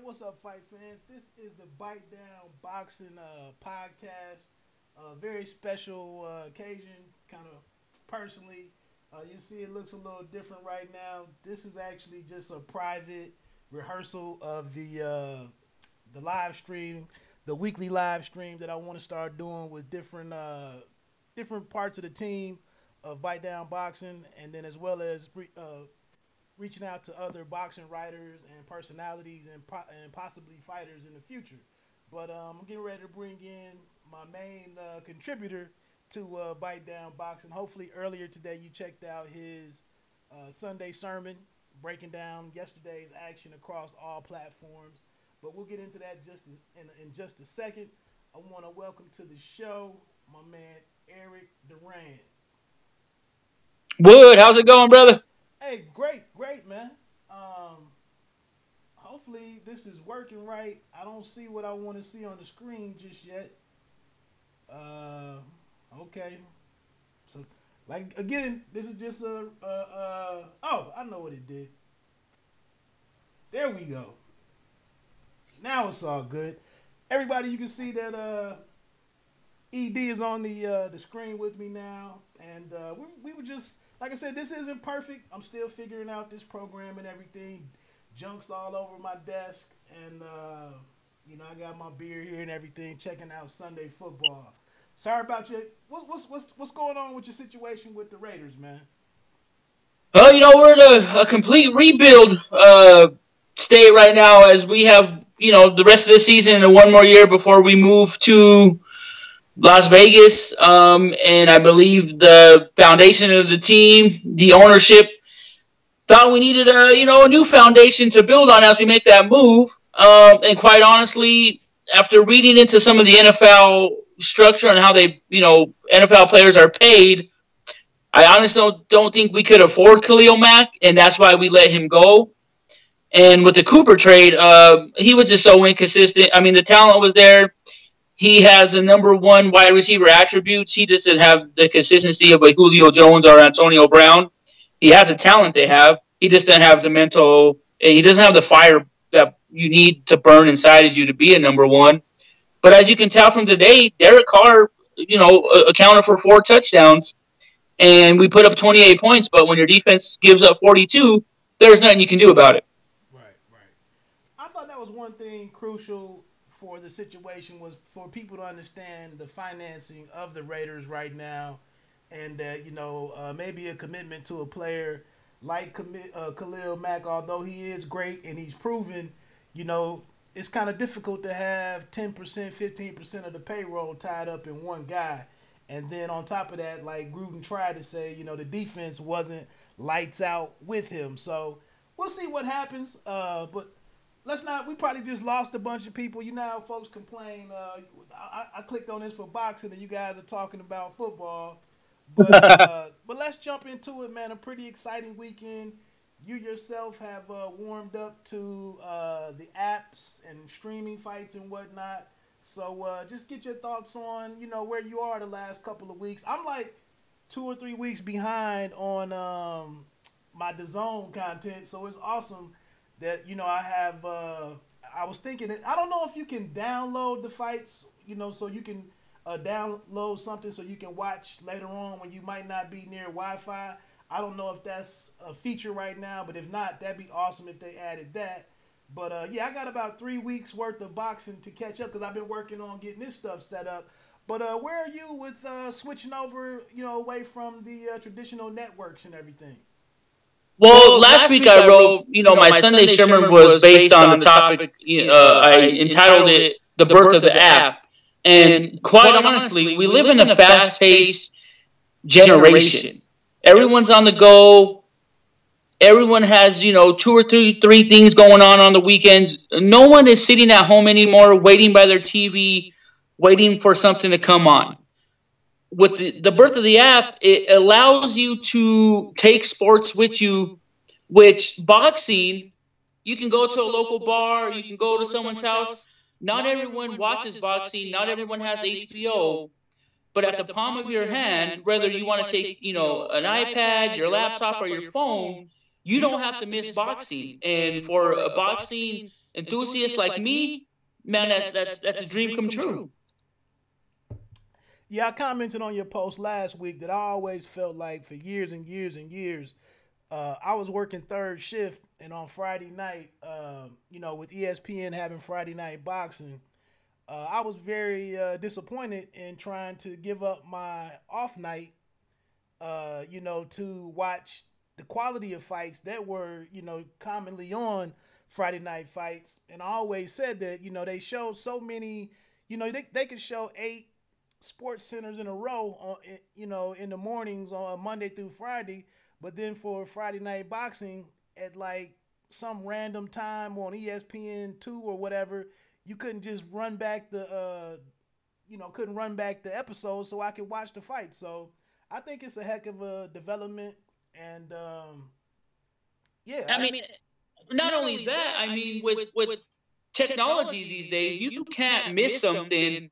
What's up, fight fans? This is the Bite Down Boxing podcast. Very special occasion, kind of personally. You see, it looks a little different right now. This is actually just a private rehearsal of the live stream, the weekly live stream that I want to start doing with different parts of the team of Bite Down Boxing, and then as well as reaching out to other boxing writers and personalities and possibly fighters in the future. But I'm getting ready to bring in my main contributor to Bite Down Boxing. Hopefully, earlier today you checked out his Sunday sermon breaking down yesterday's action across all platforms. But we'll get into that in just a second. I want to welcome to the show my man Eric Duran. Wood, how's it going, brother? Hey, great, man. Hopefully this is working right. I don't see what I want to see on the screen just yet. Okay. So, like again, this is just oh, I know what it did. There we go. Now it's all good. Everybody, you can see that ED is on the screen with me now, and we were just. Like I said, this isn't perfect. I'm still figuring out this program and everything. Junk's all over my desk, and I got my beer here and everything. Checking out Sunday football. Sorry about you. What's going on with your situation with the Raiders, man? Well, we're in a complete rebuild state right now, as we have the rest of the season and one more year before we move to Las Vegas, and I believe the foundation of the team, the ownership, thought we needed a new foundation to build on as we make that move. And quite honestly, after reading into some of the NFL structure and how they, NFL players are paid, I honestly don't think we could afford Khalil Mack, and that's why we let him go. And with the Cooper trade, he was just so inconsistent. I mean, the talent was there. He has the number one wide receiver attributes. He just doesn't have the consistency of like Julio Jones or Antonio Brown. He has the talent they have. He just doesn't have the mental. He doesn't have the fire that you need to burn inside of you to be a number one. But as you can tell from today, Derek Carr, accounted for 4 touchdowns, and we put up 28 points. But when your defense gives up 42, there's nothing you can do about it. Right. I thought that was one thing crucial for the situation was for people to understand the financing of the Raiders right now, and that maybe a commitment to a player like Khalil Mack, although he is great and he's proven, it's kind of difficult to have 10%, 15% of the payroll tied up in one guy. And then on top of that, like Gruden tried to say, the defense wasn't lights out with him. So we'll see what happens. But let's not. We probably just lost a bunch of people. How folks complain. I clicked on this for boxing, and you guys are talking about football. But let's jump into it, man. A pretty exciting weekend. You yourself have warmed up to the apps and streaming fights and whatnot. So just get your thoughts on where you are the last couple of weeks. I'm like 2 or 3 weeks behind on my DAZN content, so it's awesome that I have. I was thinking I don't know if you can download the fights, so you can download something so you can watch later on when you might not be near Wi-Fi. I don't know if that's a feature right now, but if not, that'd be awesome if they added that. But I got about 3 weeks worth of boxing to catch up because I've been working on getting this stuff set up. But where are you with switching over, away from the traditional networks and everything? Well, last week I wrote, my Sunday sermon was based on the topic. I entitled it "The Birth of the App," and quite honestly, we live in a fast-paced generation. Everyone's on the go. Everyone has, 2 or 3 things going on the weekends. No one is sitting at home anymore, waiting by their TV, waiting for something to come on. With the birth of the app, it allows you to take sports with you, which boxing, you can go to a local bar, you can go to someone's house. Not everyone watches boxing. Not everyone has HBO. But at the palm of your hand, whether you want to take, an iPad, your laptop, or your phone, you don't have to miss boxing. And for boxing enthusiasts like me, man, that's a dream come true. Yeah, I commented on your post last week that I always felt like for years and years and years, I was working third shift, and on Friday night, with ESPN having Friday night boxing, I was very disappointed in trying to give up my off night, to watch the quality of fights that were, commonly on Friday night fights. And I always said that, they showed so many, they could show 8 sports centers in a row in the mornings on Monday through Friday, but then for Friday night boxing at like some random time on ESPN2 or whatever, you couldn't just run back the episode so I could watch the fight. So I think it's a heck of a development. And I mean, not only that, I mean, with technology these days, you can't miss something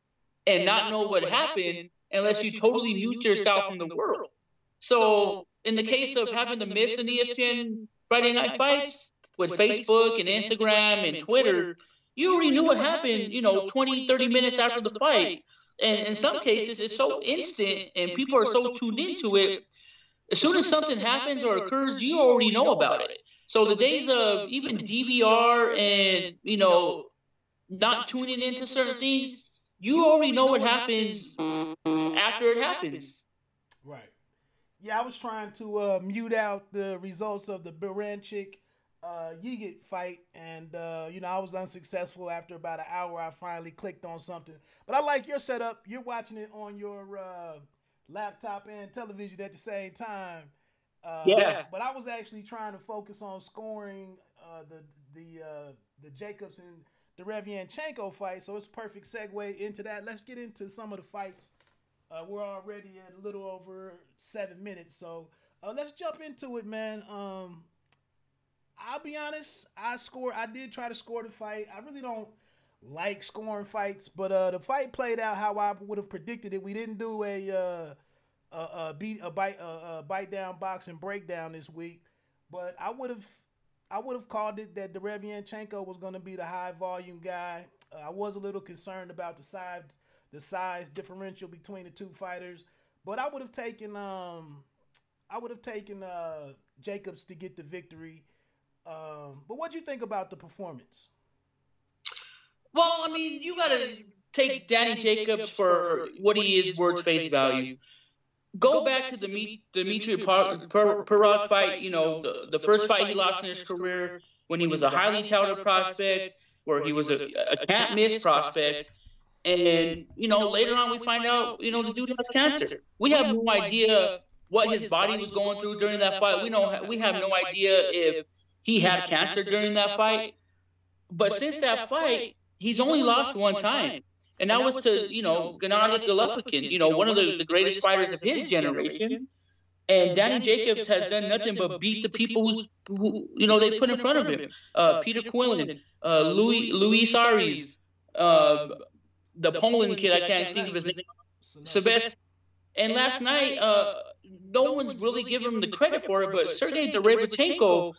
and not know what happened unless you totally mute yourself from the world. So in the case of having to miss an ESPN Friday night fights with Facebook and Instagram and Twitter, you already knew what happened, 20, 30 minutes after the fight. And in some cases, it's so instant and people are so tuned into it. As soon as something happens or occurs, you already know about it. So the days of even DVR and, not tuning into certain things, you already know what happens after it happens. Right. Yeah, I was trying to mute out the results of the Derevyanchenko Yigit fight, and I was unsuccessful. After about an hour, I finally clicked on something. But I like your setup. You're watching it on your laptop and television at the same time. Yeah. But I was actually trying to focus on scoring the Jacobs and Derevyanchenko fight, so it's a perfect segue into that. Let's get into some of the fights. We're already at a little over 7 minutes, so let's jump into it, man. I'll be honest, I did try to score the fight. I really don't like scoring fights, but the fight played out how I would have predicted it. We didn't do a bite down boxing breakdown this week, but I would have called it that Derevyanchenko was going to be the high volume guy. I was a little concerned about the size differential between the two fighters, but I would have taken Jacobs to get the victory. But what do you think about the performance? Well, I mean, you got to take Danny Jacobs for what he is worth face value. Go back to the Dmitry Perot fight, the first fight he lost in his career when he was a highly touted prospect, where he was a can't-miss prospect. And, later on we find out, the dude has cancer. We have no idea what his body was going through during that fight. We have no idea if he had cancer during that fight. But since that fight, he's only lost one time. And that was to, Gennady Golovkin, one of the greatest fighters of his generation. And Danny Jacobs has done nothing but beat the people who they put in front of him. Peter Quillen, Luis Aries, the Poland kid, I can't think of his name, Sebastian. And last night, no one's really giving him the credit for it, but Sergey Derevyanchenko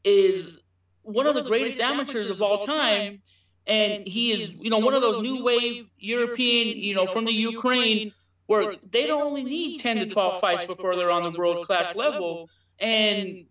is one of the greatest amateurs of all time. And he is, one of those new wave European, from the Ukraine, where they don't only need 10 to 12 fights before they're on the world-class level. And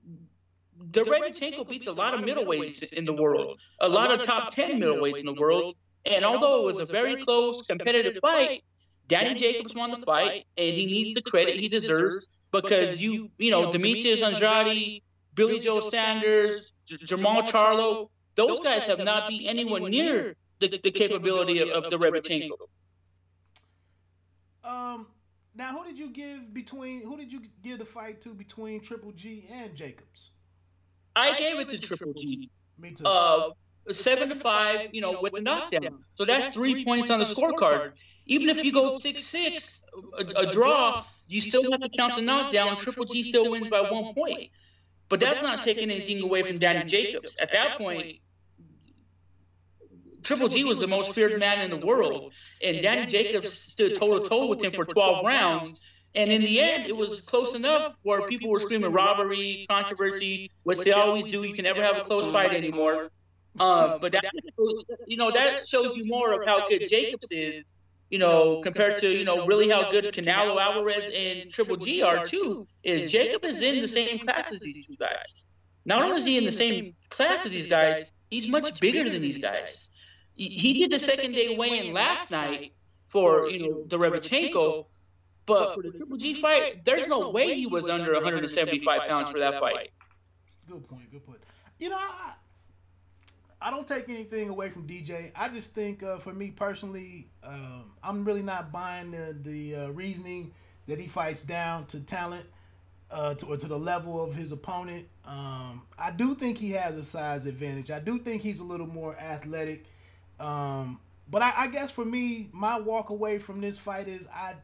Derevyanchenko beats a lot of middleweights in the world, a lot of top 10 middleweights in the world. And although it was a very close, competitive fight, Danny Jacobs won the fight, and he needs the credit he deserves because Demetrius Andrade, Billy Joe Sanders, Jamal Charlo, those guys have not beat anyone near the capability of Derevyanchenko. Now, who did you give the fight to between Triple G and Jacobs? I gave it to Triple G. Me too. 7-5, with the knockdown. So that's 3 points on the scorecard. Even if you go 6-6, a draw, you still have to count the knockdown. Triple G still wins by 1 point. But that's not taking anything away from Danny Jacobs. At that point, Triple G was the most feared man in the world. And Danny Jacobs stood toe-to-toe with him for 12 rounds. And in the end, it was close enough where people were screaming robbery, controversy, which they always do. You can never have a close fight anymore. But that, that shows you more of how good Jacobs is, compared to, really how good Canelo Alvarez and Triple G are too. Is Jacob is in the same class as these two guys. Not only is he in the same class as these guys, he's much bigger than these guys. He did the second day weigh-in last night for, Derevyanchenko, but for the Triple G fight, there's no way he was under 175 pounds for that fight. Good point. I don't take anything away from DJ. I just think, for me personally, I'm really not buying the reasoning that he fights down to talent, or to the level of his opponent. I do think he has a size advantage. I do think he's a little more athletic. But I guess for me, my walk away from this fight is I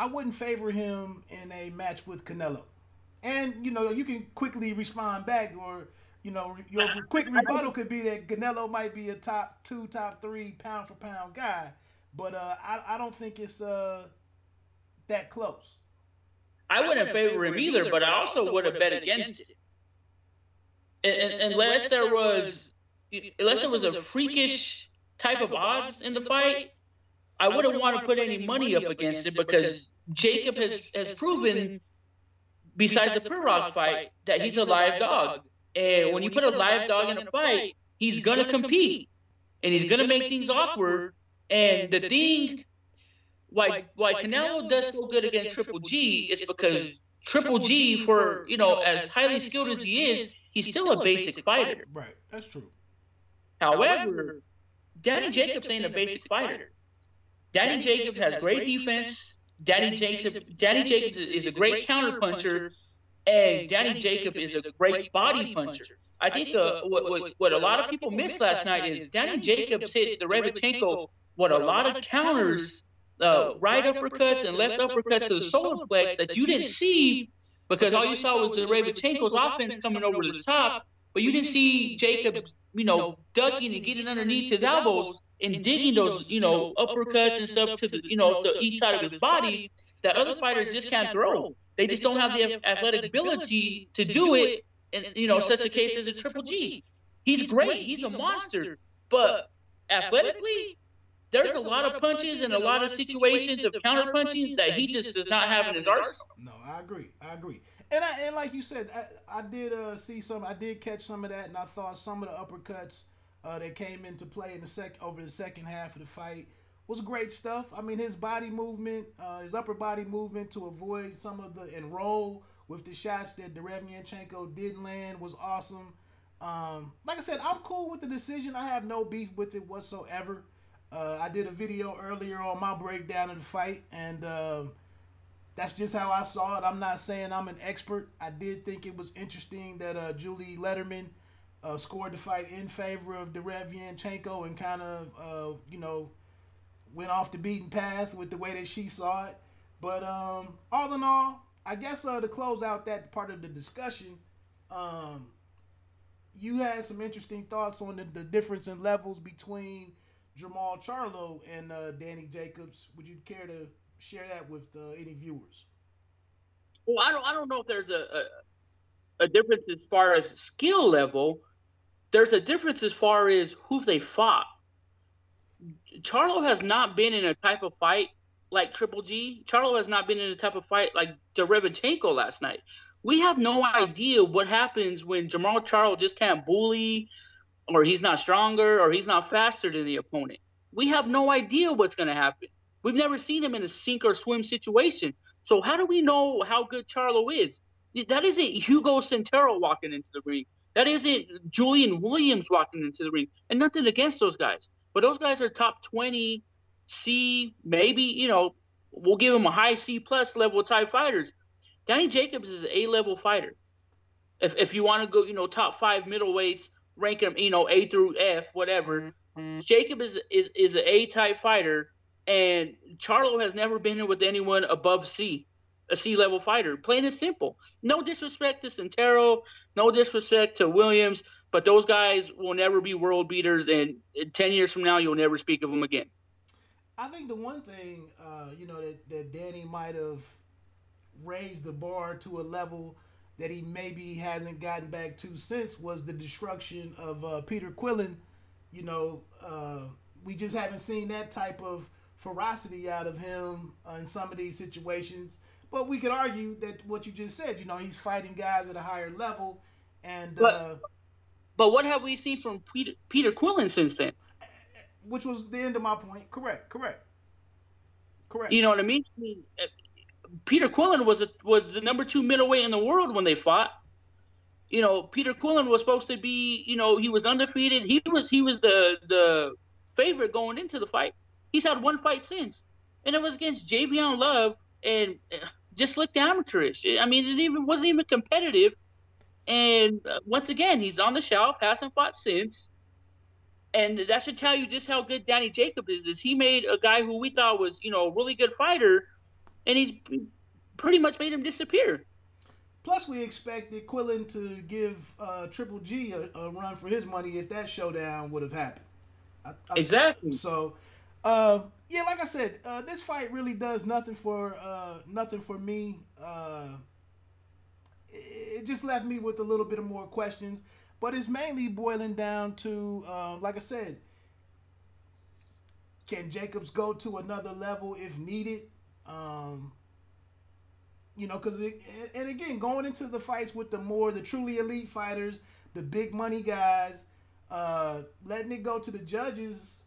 wouldn't favor him in a match with Canelo. And you can quickly respond back, or your quick rebuttal could be that Canelo might be a top 2, top 3 pound for pound guy, but I don't think it's that close. I wouldn't favor him either, but I also would have bet against it, unless there was a freakish type of odds in the fight. I wouldn't want to put any money up against it, because Jacob has proven, besides the Pirog fight, that he's a live dog. And when you put a live dog in a fight, he's going to compete. And he's going to make things awkward. And the thing, why Canelo does so good against Triple G is because Triple G, for, as highly skilled as he is, he's still a basic fighter. Right, that's true. However, Danny Jacobs ain't a basic fighter. Danny Jacobs has great defense. Danny Jacobs is a great counterpuncher. And Danny Jacobs is a great body puncher. I think what a lot of people missed last night is Danny Jacobs hit Derevyanchenko with a lot of counters, right uppercuts and left uppercuts to the solar flex that you didn't see, because all you saw was Derevyanchenko's offense coming over the top, but you didn't see Jacobs, ducking and getting underneath his elbows and digging those, uppercuts and stuff to the, to each side of his body that other fighters just can't throw. They just don't have the athletic ability to do it in, such a case as a Triple G. He's great. He's a monster. But athletically, there's a lot of punches and a lot of situations of counter-punching that he just does not have in his arsenal. No, I agree. And like you said, I did see some. I did catch some of that, and I thought some of the uppercuts that came into play in over the second half of the fight was great stuff. I mean, his body movement, his upper body movement to avoid some of the and roll with the shots that Derevyanchenko did land was awesome. Like I said, I'm cool with the decision. I have no beef with it whatsoever. I did a video earlier on my breakdown of the fight, and that's just how I saw it. I'm not saying I'm an expert. I did think it was interesting that Julie Lederman scored the fight in favor of Derevyanchenko and kind of, went off the beaten path with the way that she saw it. But all in all, I guess to close out that part of the discussion, you had some interesting thoughts on the difference in levels between Jermall Charlo and Danny Jacobs. Would you care to share that with any viewers? Well, I don't know if there's a difference as far as skill level. There's a difference as far as who they fought. Charlo has not been in a type of fight like Triple G. Charlo has not been in a type of fight like Derevyanchenko last night. We have no idea what happens when Jermall Charlo just can't bully, or he's not stronger, or he's not faster than the opponent. We have no idea what's going to happen. We've never seen him in a sink or swim situation. So how do we know how good Charlo is? That isn't Hugo Centeno walking into the ring. That isn't Julian Williams walking into the ring. And nothing against those guys. But those guys are top 20 C, maybe, we'll give them a high C plus level type fighters. Danny Jacobs is an A-level fighter. If you want to go, top 5 middleweights, rank them, A through F, whatever. Mm-hmm. Jacob is an A-type fighter, and Charlo has never been in with anyone above C, a C-level fighter. Plain and simple. No disrespect to Centeno, no disrespect to Williams, but those guys will never be world beaters, and 10 years from now, you'll never speak of them again. I think the one thing, that Danny might have raised the bar to a level that he maybe hasn't gotten back to since was the destruction of Peter Quillen. You know, we just haven't seen that type of ferocity out of him in some of these situations. But we could argue that what you just said, you know, he's fighting guys at a higher level, and but what have we seen from Peter Quillen since then? which was the end of my point. Correct. You know what I mean? Peter Quillen was the number 2 middleweight in the world when they fought. You know, Peter Quillen was supposed to be, you know, he was undefeated. He was the favorite going into the fight. He's had one fight since, and it was against Javion Love, and just looked amateurish. I mean, it wasn't even competitive. And once again, he's on the shelf, hasn't fought since. And that should tell you just how good Danny Jacobs is. He made a guy who we thought was, you know, a really good fighter, and he's pretty much made him disappear. Plus, we expected Quillen to give Triple G a run for his money if that showdown would have happened. Exactly. So, yeah, like I said, this fight really does nothing for me. It just left me with a little bit of more questions, but it's mainly boiling down to, like I said, can Jacobs go to another level if needed? You know, because and again, going into the fights with the truly elite fighters, the big money guys, letting it go to the judges,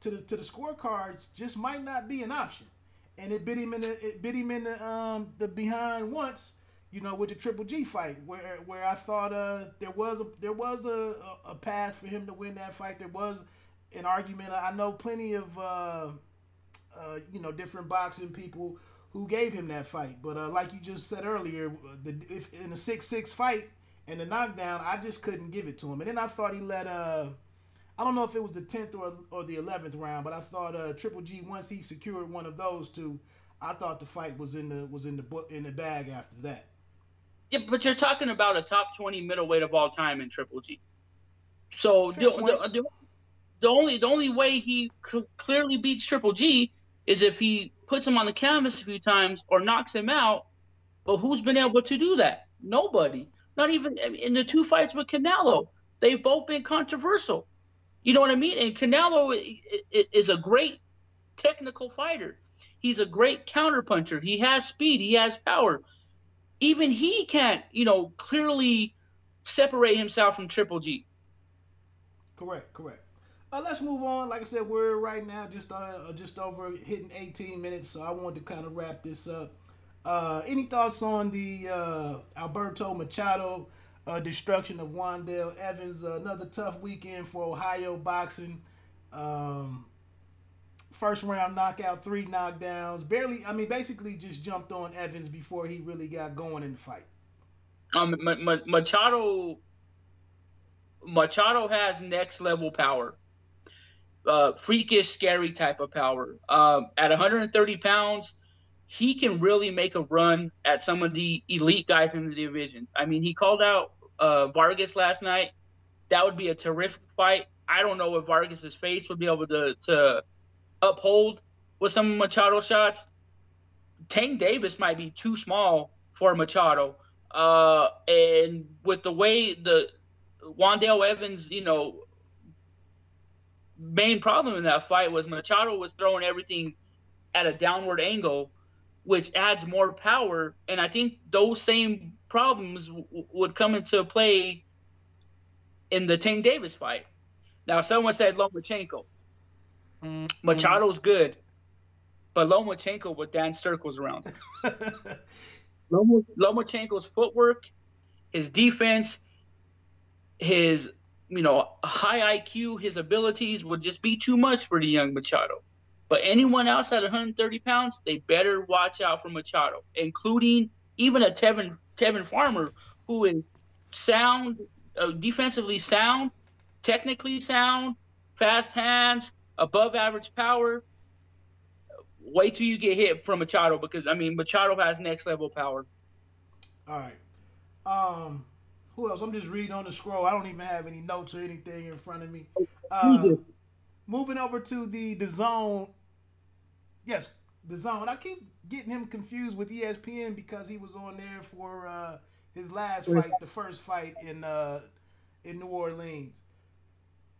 to the scorecards, just might not be an option. And it bit him in the behind once, you know, with the Triple G fight, where I thought there was a path for him to win that fight. There was an argument. I know plenty of you know, different boxing people who gave him that fight, but like you just said earlier, if in a 6-6 fight and the knockdown, I just couldn't give it to him. And then I thought he let I don't know if it was the 10th or the 11th round, but I thought Triple G, once he secured one of those two, I thought the fight was in the bag after that. Yeah, but you're talking about a top 20 middleweight of all time in Triple G. So the only way he clearly beats Triple G is if he puts him on the canvas a few times or knocks him out. But who's been able to do that? Nobody. Not even in the 2 fights with Canelo. They've both been controversial. You know what I mean? And Canelo is a great technical fighter. He's a great counterpuncher. He has speed. He has power. Even he can't, you know, clearly separate himself from Triple G. Correct. Let's move on. Like I said, we're right now just over hitting 18 minutes, so I wanted to kind of wrap this up. Any thoughts on the Alberto Machado destruction of Wandale Evans? Another tough weekend for Ohio boxing. First round knockout, 3 knockdowns. Basically just jumped on Evans before he really got going in the fight. Machado has next level power. Freakish, scary type of power. At 130 pounds, he can really make a run at some of the elite guys in the division. I mean, he called out Vargas last night. That would be a terrific fight. I don't know if Vargas's face would be able to uphold with some of Machado's shots. Tank Davis might be too small for Machado. And with the way the Wandale Evans, you know, main problem in that fight was Machado was throwing everything at a downward angle, which adds more power. And I think those same problems would come into play in the Tank Davis fight. Now, someone said Lomachenko. Machado's good, but Lomachenko would dance circles around. Lomachenko's footwork, his defense, his high IQ, his abilities would just be too much for the young Machado. But anyone else at 130 pounds, they better watch out for Machado, including even a Tevin Farmer, who is sound, defensively sound, technically sound, fast hands, above average power. Wait till you get hit from Machado, because, I mean, Machado has next level power. All right. Who else? I'm just reading on the scroll. I don't even have any notes or anything in front of me. Moving over to the Zone. Yes, the Zone. I keep getting him confused with ESPN because he was on there for his last fight, the first fight in New Orleans.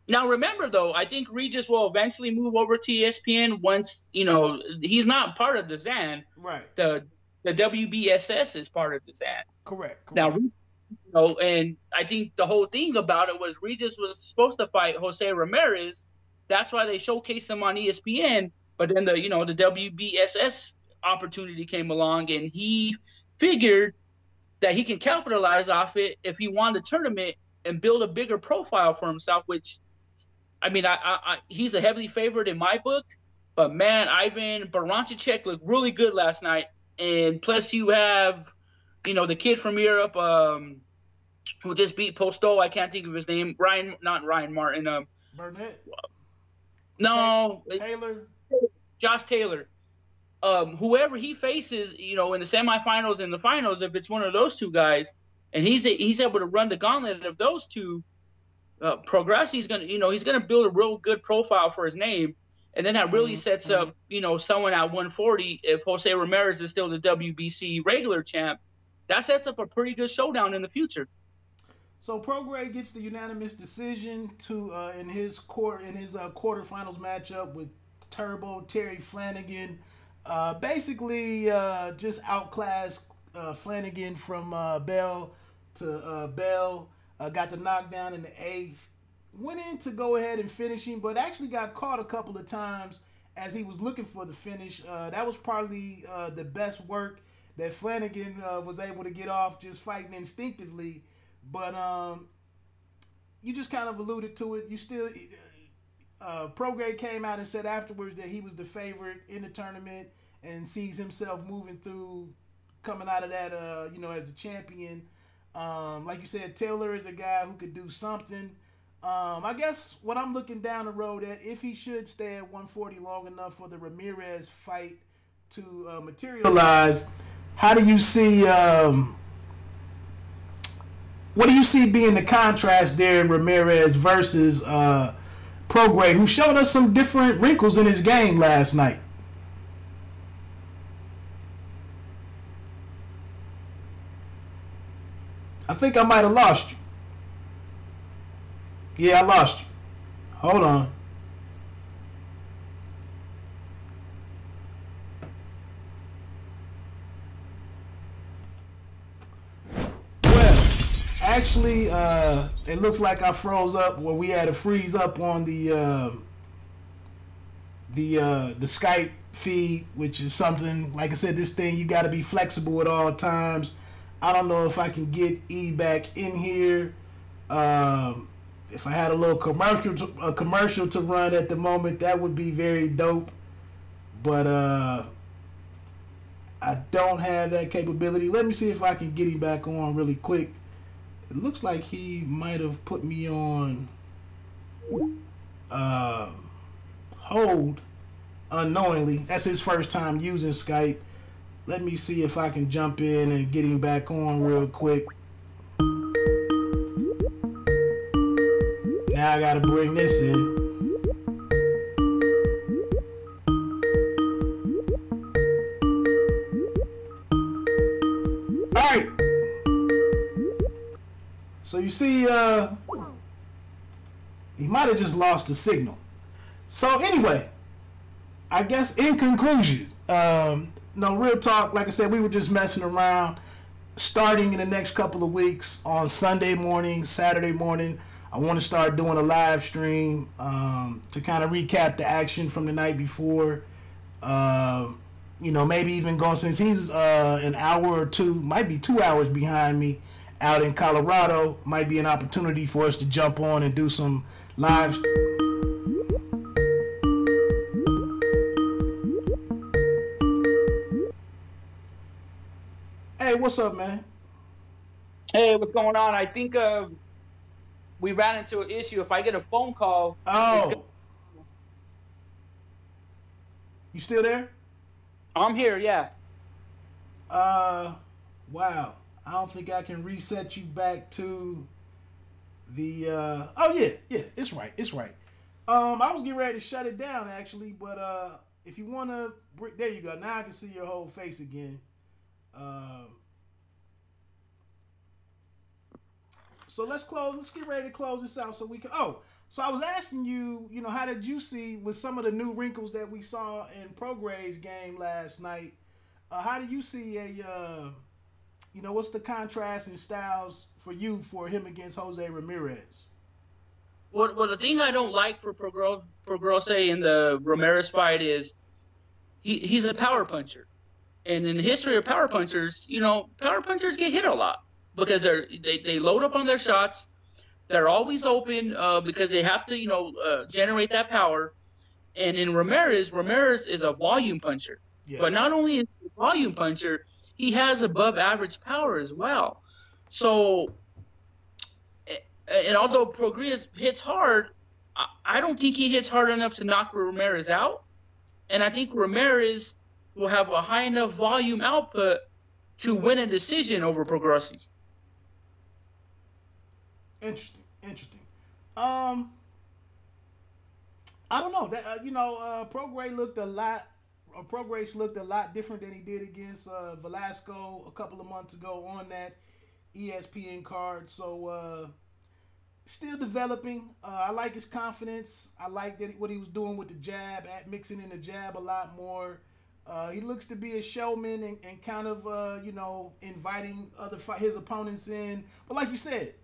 Now remember though, I think Regis will eventually move over to ESPN once he's not part of the ZAN. Right. The WBSS is part of the ZAN. Correct. Now, and I think the whole thing about it was Regis was supposed to fight Jose Ramirez. That's why they showcased him on ESPN. But then the WBSS opportunity came along, and he figured that he can capitalize off it if he won the tournament and build a bigger profile for himself. Which, I mean, he's a heavily favorite in my book. But man, Ivan Barancicek looked really good last night, and plus you have the kid from Europe who just beat Postol. I can't think of his name. Not Ryan Martin. Burnett? No. Taylor? Josh Taylor. Whoever he faces, in the semifinals and the finals, if it's one of those two guys, and he's able to run the gauntlet of those two, Progress, he's gonna build a real good profile for his name, and then that really sets up, someone at 140. If Jose Ramirez is still the WBC regular champ, that sets up a pretty good showdown in the future. So Prograis gets the unanimous decision to in his quarterfinals matchup with Turbo Terry Flanagan. Basically, just outclassed Flanagan from bell to bell. Got the knockdown in the 8th. Went in to go ahead and finish him, but actually got caught a couple of times as he was looking for the finish. That was probably the best work that Flanagan was able to get off just fighting instinctively. But you just kind of alluded to it. You still, Prograis came out and said afterwards that he was the favorite in the tournament and sees himself moving through, coming out of that, as the champion. Like you said, Taylor is a guy who could do something. I guess what I'm looking down the road at, if he should stay at 140 long enough for the Ramirez fight to materialize, how do you see? What do you see being the contrast there in Ramirez versus Prograis, who showed us some different wrinkles in his game last night? I think I might have lost you. Yeah, I lost you. Hold on. Actually, it looks like I froze up where we had to freeze up on the Skype feed, which is something, like I said, this thing you got to be flexible at all times. I don't know if I can get E back in here. If I had a little commercial to run at the moment, that would be very dope. But I don't have that capability. Let me see if I can get him back on really quick. It looks like he might have put me on hold unknowingly. That's his first time using Skype. Let me see if I can jump in and get him back on real quick. Now I gotta bring this in. Alright. So you see, he might have just lost the signal. So anyway, I guess in conclusion, no, real talk, like I said, we were just messing around. Starting in the next couple of weeks on Sunday morning, Saturday morning, I want to start doing a live stream to kind of recap the action from the night before. Maybe even going, since he's an hour or two, might be 2 hours behind me out in Colorado, might be an opportunity for us to jump on and do some live. Hey, what's up, man? Hey, what's going on? I think we ran into an issue. If I get a phone call... Oh. You still there? I'm here, yeah. Wow. I don't think I can reset you back to the... Oh, yeah, it's right. I was getting ready to shut it down, actually, but if you want to... There you go. Now I can see your whole face again. So let's close. Let's get ready to close this out so we can. Oh, so I was asking you, how did you see with some of the new wrinkles that we saw in Progray's game last night? How do you see what's the contrast in styles for you for him against Jose Ramirez? Well, the thing I don't like for Progrose in the Ramirez fight is he's a power puncher. And in the history of power punchers, power punchers get hit a lot because they load up on their shots. They're always open because they have to, generate that power. And in Ramirez is a volume puncher. Yes. But not only is he a volume puncher, he has above average power as well. So, and although Prograis hits hard, I don't think he hits hard enough to knock Ramirez out. And I think Ramirez will have a high enough volume output to win a decision over Prograis. Interesting. I don't know. Prograis looked a lot. Prograis looked a lot different than he did against Velasco a couple of months ago on that ESPN card. So still developing. I like his confidence. I like what he was doing with the jab, mixing in the jab a lot more. He looks to be a showman and kind of inviting his opponents in. But like you said,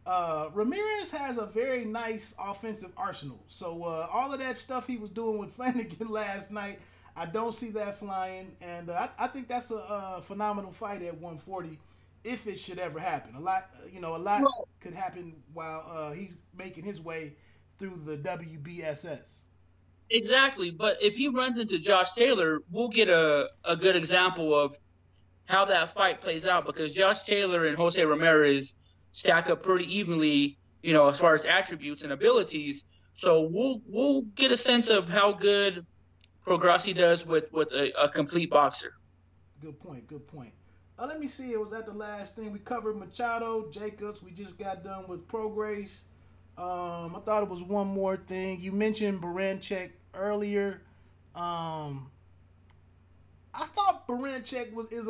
Ramirez has a very nice offensive arsenal. So all of that stuff he was doing with Flanagan last night, I don't see that flying. And I think that's a phenomenal fight at 140 if it should ever happen. A lot could happen while he's making his way through the WBSS. Exactly. But if he runs into Josh Taylor, we'll get a good example of how that fight plays out because Josh Taylor and Jose Ramirez stack up pretty evenly, as far as attributes and abilities. So we'll get a sense of how good Prograis does with a complete boxer. Good point. Let me see. It was at the last thing we covered Machado, Jacobs. We just got done with Prograis. I thought it was one more thing. You mentioned Baranchyk earlier. I thought Baranchyk is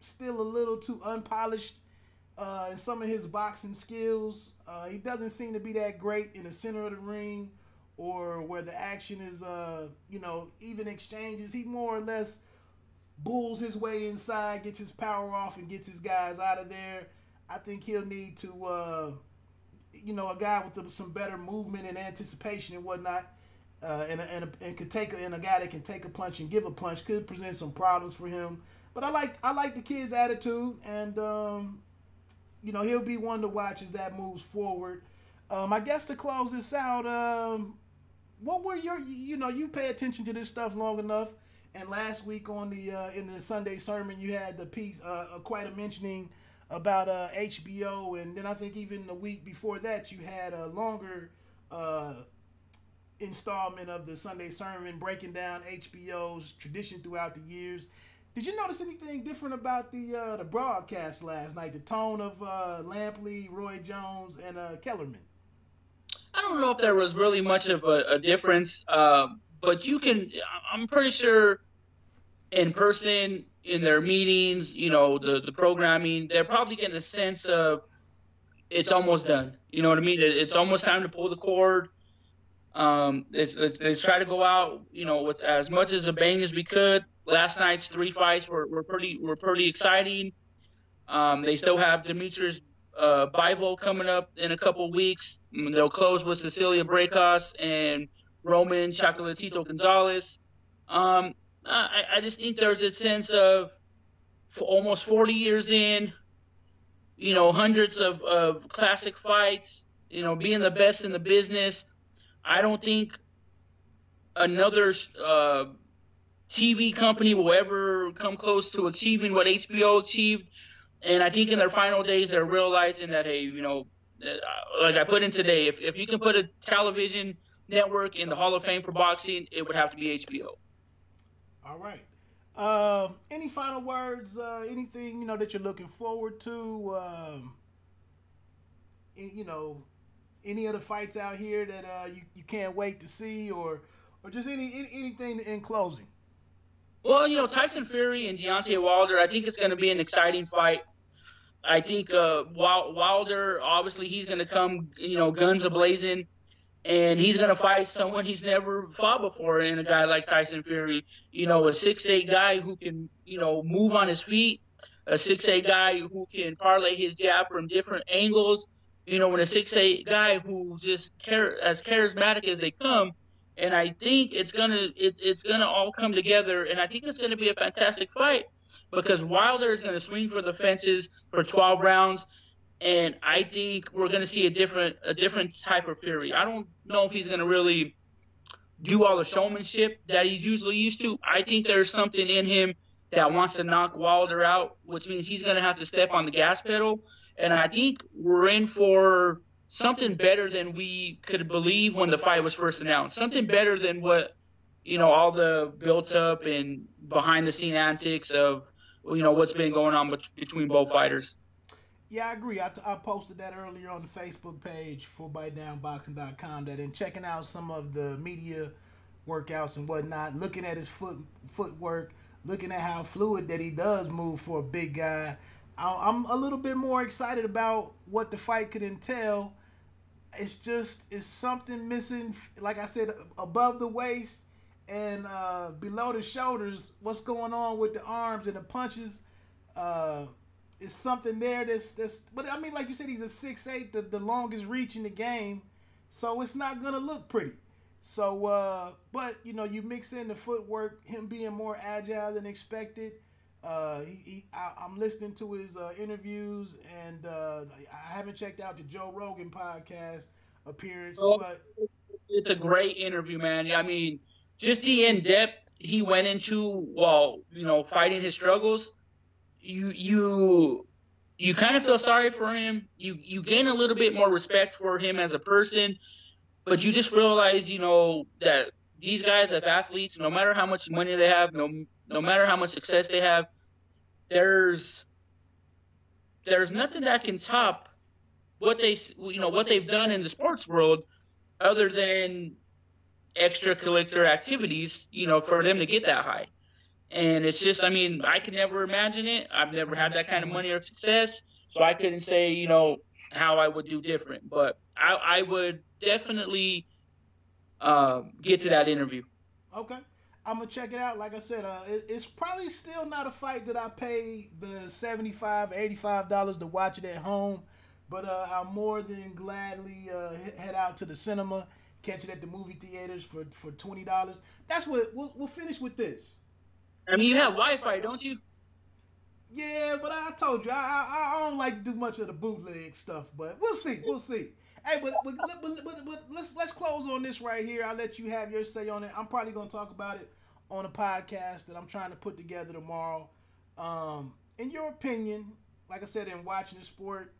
still a little too unpolished in some of his boxing skills. He doesn't seem to be that great in the center of the ring or where the action is, even exchanges. He more or less bulls his way inside, gets his power off, and gets his guys out of there. I think he'll need to, a guy with some better movement and anticipation and whatnot, and a guy that can take a punch and give a punch could present some problems for him. But I like the kid's attitude, and he'll be one to watch as that moves forward. I guess to close this out, what were you pay attention to this stuff long enough. And last week on in the Sunday sermon, you had the piece, quite a mentioning about HBO, and then I think even the week before that, you had a longer installment of the Sunday sermon breaking down HBO's tradition throughout the years. Did you notice anything different about the broadcast last night? The tone of Lampley, Roy Jones, and Kellerman. I don't know if there was really much of a difference, but I'm pretty sure in person, in their meetings, the programming, they're probably getting a sense of it's almost done. You know what I mean? It's almost time to pull the cord. Let's try to go out, with as much as a bang as we could. Last night's 3 fights were pretty exciting. They still have Demetrius Bivol coming up in a couple weeks. They'll close with Cecilia Brecas and Roman Chocolatito Gonzalez. I just think there's a sense of almost 40 years in, hundreds of classic fights, being the best in the business. I don't think another TV company will ever come close to achieving what HBO achieved. And I think in their final days, they're realizing that, hey, like I put in today, if you can put a television network in the Hall of Fame for boxing, it would have to be HBO. All right. Any final words? Anything that you're looking forward to? Any other fights out here that you can't wait to see, or just anything in closing? Well, Tyson Fury and Deontay Wilder, I think it's going to be an exciting fight. I think Wilder, obviously, he's going to come, guns a blazing, and he's going to fight someone he's never fought before in a guy like Tyson Fury. A 6'8" guy who can, move on his feet, a 6'8" guy who can parlay his jab from different angles, and a 6'8" guy who's just as charismatic as they come. And I think it's gonna all come together, and I think it's gonna be a fantastic fight because Wilder is gonna swing for the fences for 12 rounds, and I think we're going to see a different type of Fury. I don't know if he's going to really do all the showmanship that he's usually used to. I think there's something in him that wants to knock Wilder out, which means he's going to have to step on the gas pedal. And I think we're in for something better than we could believe when the fight was first announced. Something better than what, all the built up and behind the scene antics of, what's been going on between both fighters. Yeah, I agree. I posted that earlier on the Facebook page for BiteDownBoxing.com. That in checking out some of the media workouts and whatnot, looking at his footwork, looking at how fluid that he does move for a big guy, I'm a little bit more excited about what the fight could entail. It's something missing, like I said, above the waist and below the shoulders. What's going on with the arms and the punches? Is something there that's but I mean, like you said, he's a 6'8", the longest reach in the game, so it's not gonna look pretty. So but you mix in the footwork, him being more agile than expected. I'm listening to his interviews, and I haven't checked out the Joe Rogan podcast appearance, but it's a great interview, man. I mean, just the in depth he went into while fighting his struggles. You kind of feel sorry for him. You gain a little bit more respect for him as a person, but you just realize, that these guys as athletes, no matter how much money they have, no matter how much success they have, there's nothing that can top what they've done in the sports world, other than extracurricular activities, for them to get that high. And it's just, I mean, I could never imagine it. I've never had that kind of money or success, so I couldn't say, how I would do different. But I would definitely get to that interview. Okay. I'm going to check it out. Like I said, it's probably still not a fight that I pay the $75, $85 to watch it at home. But I'll more than gladly head out to the cinema, catch it at the movie theaters for $20. That's what we'll finish with this. I mean, you have Wi-Fi, don't you? Yeah, but I told you, I don't like to do much of the bootleg stuff, but we'll see. Hey, but let's close on this right here. I'll let you have your say on it. I'm probably going to talk about it on a podcast that I'm trying to put together tomorrow. In your opinion, like I said, in watching the sport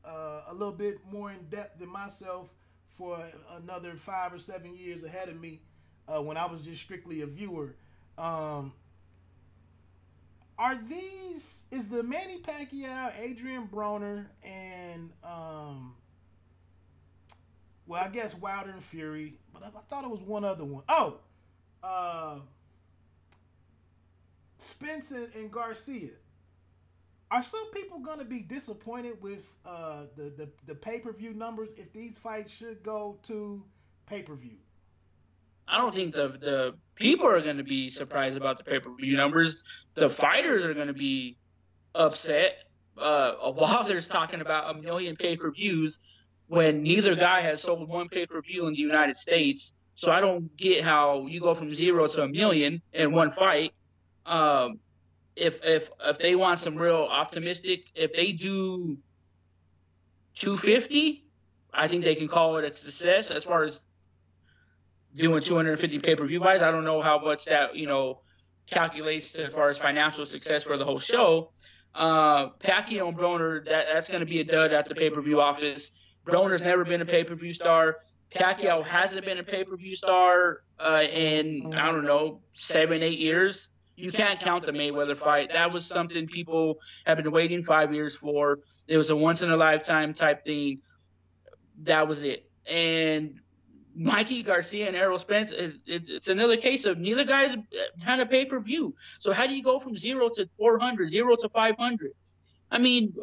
a little bit more in depth than myself for another 5 or 7 years ahead of me, when I was just strictly a viewer, is the Manny Pacquiao, Adrian Broner, and I guess Wilder and Fury, but I thought it was one other one. Spence and Garcia. Are some people going to be disappointed with the pay-per-view numbers if these fights should go to pay-per-view? I don't think the people are going to be surprised about the pay-per-view numbers. The fighters are going to be upset. Wilder's talking about 1 million pay-per-views when neither guy has sold one pay-per-view in the United States. So I don't get how you go from 0 to 1 million in one fight. If they want some real optimistic, if they do 250, I think they can call it a success as far as doing 250 pay-per-view buys. I don't know how much that, calculates as far as financial success for the whole show. Pacquiao and Broner, that's going to be a dud at the pay-per-view office. Broner's never been a pay-per-view star. Pacquiao hasn't been a pay-per-view star in, 7, 8 years. You can't count the Mayweather fight. That was something people have been waiting 5 years for. It was a once-in-a-lifetime type thing. That was it. And Mikey Garcia and Errol Spence, it's another case of neither guy's had a pay-per-view. So how do you go from 0 to 400, 0 to 500? I mean,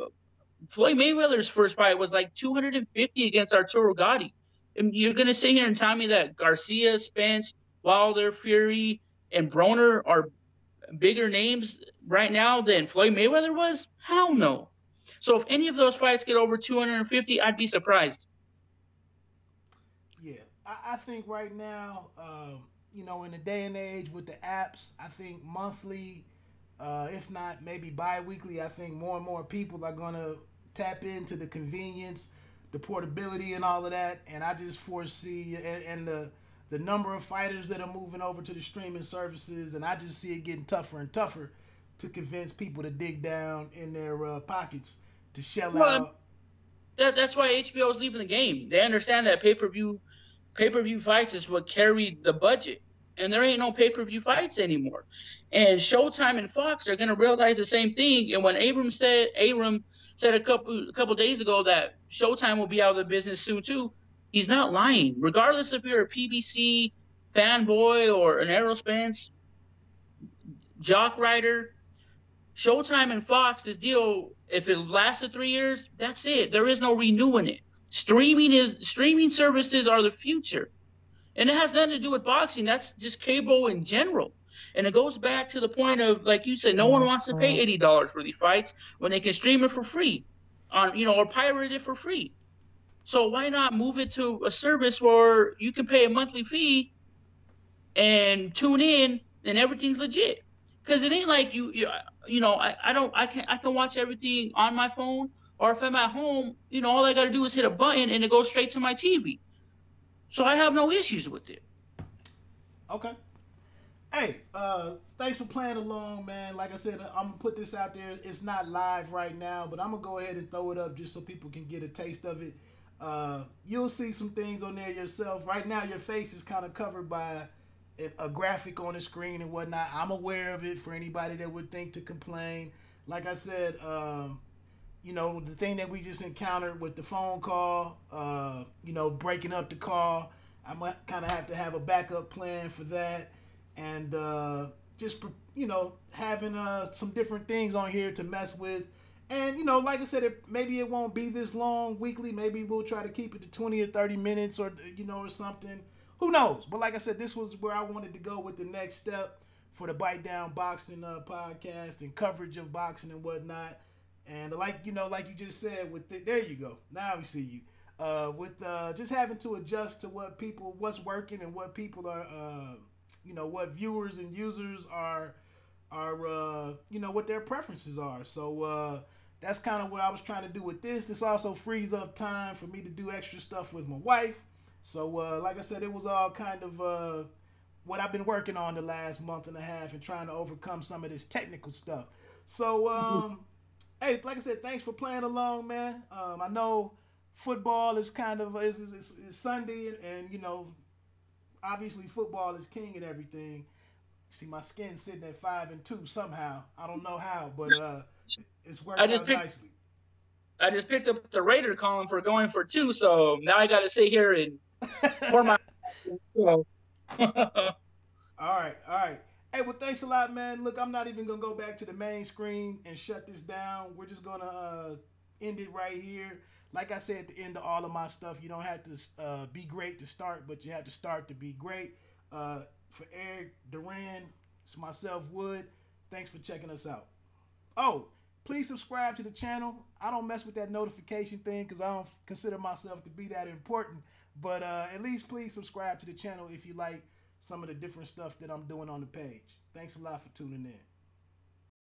Floyd Mayweather's first fight was like 250 against Arturo Gotti. And you're gonna sit here and tell me that Garcia, Spence, Wilder, Fury, and Broner are bigger names right now than Floyd Mayweather was? Hell no. So if any of those fights get over 250, I'd be surprised. Yeah, I think right now, in the day and age with the apps, I think monthly, if not maybe bi-weekly, I think more and more people are gonna tap into the convenience, the portability, and all of that. And I just foresee and the number of fighters that are moving over to the streaming services, and I just see it getting tougher and tougher to convince people to dig down in their pockets to shell Well, out. that's why HBO is leaving the game. They understand that pay per view fights is what carried the budget, and there ain't no pay-per-view fights anymore. And Showtime and Fox are gonna realize the same thing. And when Abram said a couple days ago that Showtime will be out of the business soon too, he's not lying. Regardless if you're a PBC fanboy or an Aerospence jock rider, Showtime and Fox, this deal, if it lasted 3 years, that's it. There is no renewing it. Streaming services are the future. And it has nothing to do with boxing. That's just cable in general. And it goes back to the point of, like you said, no one wants to pay $80 for these fights when they can stream it for free or pirate it for free. So why not move it to a service where you can pay a monthly fee and tune in and everything's legit? Because it ain't like I can watch everything on my phone, or if I'm at home, all I got to do is hit a button and it goes straight to my TV. So I have no issues with it. Okay. Hey, thanks for playing along, man. Like I said, I'm gonna put this out there. It's not live right now, but I'm gonna go ahead and throw it up just so people can get a taste of it. You'll see some things on there yourself. Right now, your face is kind of covered by a graphic on the screen and whatnot. I'm aware of it for anybody that would think to complain. Like I said, the thing that we just encountered with the phone call, breaking up the call, I might kind of have to have a backup plan for that. And just, having some different things on here to mess with. And, like I said, maybe it won't be this long weekly. Maybe we'll try to keep it to 20 or 30 minutes or something. Who knows? But like I said, this was where I wanted to go with the next step for the Bite Down Boxing podcast and coverage of boxing and whatnot. And like you just said, there you go. Now we see you. With just having to adjust to what's working and what people are, what viewers and users are, what their preferences are. So that's kind of what I was trying to do with this. This also frees up time for me to do extra stuff with my wife. So like I said, it was all kind of what I've been working on the last month and a half and trying to overcome some of this technical stuff. So hey, like I said, thanks for playing along, man. I know football is kind of is Sunday, and obviously football is king and everything. See, my skin's sitting at 5-2 somehow. I don't know how, but it's I worked just out picked nicely. I just picked up the Raider column for going for two, so now I got to sit here and pour my. So. All right, all right. Hey, well, thanks a lot, man. Look, I'm not even gonna go back to the main screen and shut this down. We're just gonna end it right here. Like I said at the end of all of my stuff, you don't have to be great to start, but you have to start to be great. For Eric Duran, it's myself, Wood. Thanks for checking us out. Oh, please subscribe to the channel. I don't mess with that notification thing because I don't consider myself to be that important. But at least please subscribe to the channel if you like some of the different stuff that I'm doing on the page. Thanks a lot for tuning in.